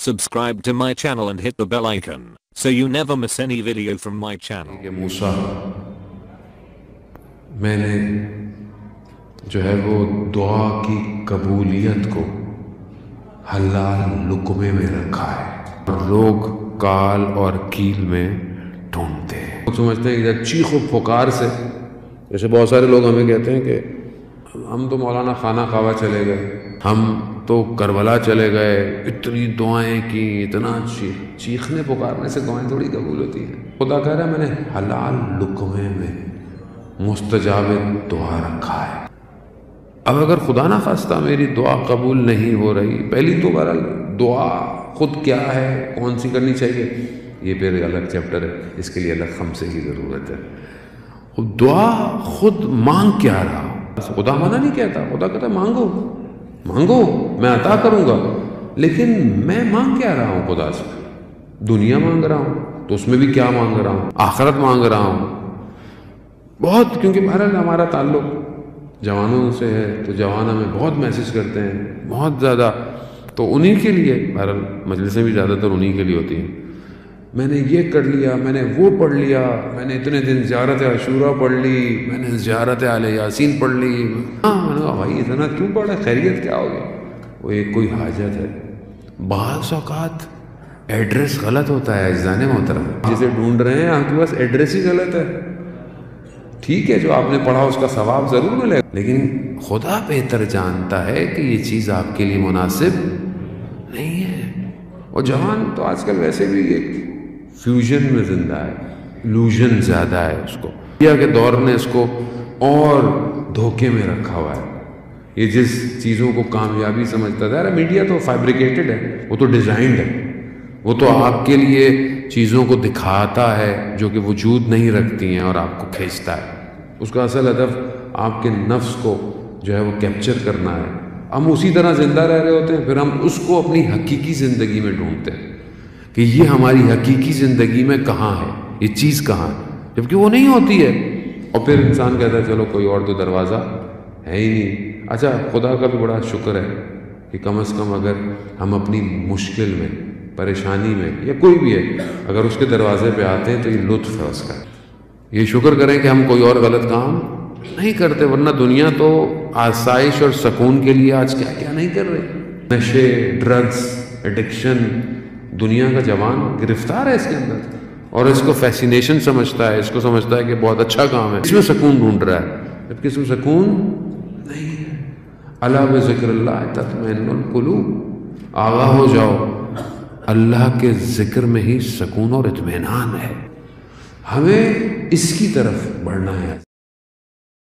Subscribe to my channel and hit the bell icon so you never miss any video from my channel. کہ موسیٰ میں نے جو ہے وہ دعا کی قبولیت کو حلال لقمے میں رکھا ہے، لوگ کال اور کیل میں ڈھونڈتے ہیں۔ لوگ سمجھتے ہیں کہ چیخ و پکار سے، جیسے بہت سارے لوگ ہمیں کہتے ہیں کہ ہم تو مولانا خانہ کعبہ چلے گئے، ہم تو کربلا چلے گئے، اتنی دعائیں کی، اتنا چیخنے پکارنے سے دعائیں تھوڑی قبول ہوتی ہیں۔ خدا کہہ رہا ہے میں نے حلال لقمے میں مستجاب دعا رکھا ہے۔ اب اگر خدا نہ خواستہ میری دعا قبول نہیں ہو رہی، پہلی تو بہرحال دعا خود کیا ہے، کون سی کرنی چاہیے، یہ پھر الگ چیپٹر ہے، اس کے لیے الگ خمسے کی ضرورت ہے۔ دعا خود مانگ کیا رہا، خدا منع نہیں کہتا، خدا کہتا مانگو مانگو میں عطا کروں گا، لیکن میں مانگ کیا رہا ہوں خدا سے؟ دنیا مانگ رہا ہوں تو اس میں بھی کیا مانگ رہا ہوں، آخرت مانگ رہا ہوں بہت، کیونکہ بہرحال ہمارا تعلق جوانوں سے ہے تو جوان ہمیں بہت میسج کرتے ہیں بہت زیادہ، تو انہی کے لیے بہرحال مجلسیں بھی زیادہ تر انہی کے لیے ہوتی ہیں۔ میں نے یہ کر لیا، میں نے وہ پڑھ لیا، میں نے اتنے دن زیارت عاشورہ پڑھ لی، میں نے زیارت آل یاسین پڑھ لی، میں نے کہا بھائی اتنا کیوں پڑھا، خیریت کیا ہوگی؟ وہ ایک کوئی حاجت ہے۔ بعض اوقات ایڈریس غلط ہوتا ہے عزیزان محترم، جسے ڈھونڈ رہے ہیں آپ کے پاس ایڈریس ہی غلط ہے۔ ٹھیک ہے جو آپ نے پڑھا اس کا ثواب ضرور ملے، لیکن خدا بہتر جانتا ہے کہ یہ چیز آپ کے لیے مناسب نہیں ہے۔ اور جوان تو آج کل ویسے بھی ایک فیوژن میں زندہ ہے، illusion زیادہ ہے اس کو، یا کہ دور نے اس کو اور دھوکے میں رکھا ہوا ہے۔ یہ جس چیزوں کو کامیابی سمجھتا تھا، میڈیا تو فیبریکیٹڈ ہے، وہ تو ڈیزائنڈ ہے، وہ تو آپ کے لیے چیزوں کو دکھاتا ہے جو کہ وجود نہیں رکھتی ہیں اور آپ کو کھینچتا ہے۔ اس کا اصل ہدف آپ کے نفس کو جو ہے وہ کیپچر کرنا ہے۔ ہم اسی طرح زندہ رہ رہے ہوتے ہیں، پھر ہم اس کو اپنی حقیقی زندگی میں ڈھونڈتے ہیں کہ یہ ہماری حقیقی زندگی میں کہاں ہے، یہ چیز کہاں ہے، جبکہ وہ نہیں ہوتی ہے۔ اور پھر انسان کہتا ہے چلو کوئی اور تو دروازہ ہے ہی نہیں۔ اچھا خدا کا بھی بڑا شکر ہے کہ کم از کم اگر ہم اپنی مشکل میں، پریشانی میں، یا کوئی بھی ہے، اگر اس کے دروازے پہ آتے ہیں تو یہ لطف ہے اس کا۔ یہ شکر کریں کہ ہم کوئی اور غلط کام نہیں کرتے، ورنہ دنیا تو آسائش اور سکون کے لیے آج کیا کیا نہیں کر رہی۔ نشے، ڈرگز، ایڈکشن، دنیا کا جوان گرفتار ہے اس کے اندر، اور اس کو فیسینیشن سمجھتا ہے، اس کو سمجھتا ہے کہ بہت اچھا کام ہے، اس میں سکون ڈھونڈ رہا ہے، جبکہ اس میں سکون نہیں ہے۔ الا بذکر اللہ تطمئن القلوب، آگاہ ہو جاؤ، اللہ کے ذکر میں ہی سکون اور اطمینان ہے۔ ہمیں اس کی طرف بڑھنا ہے۔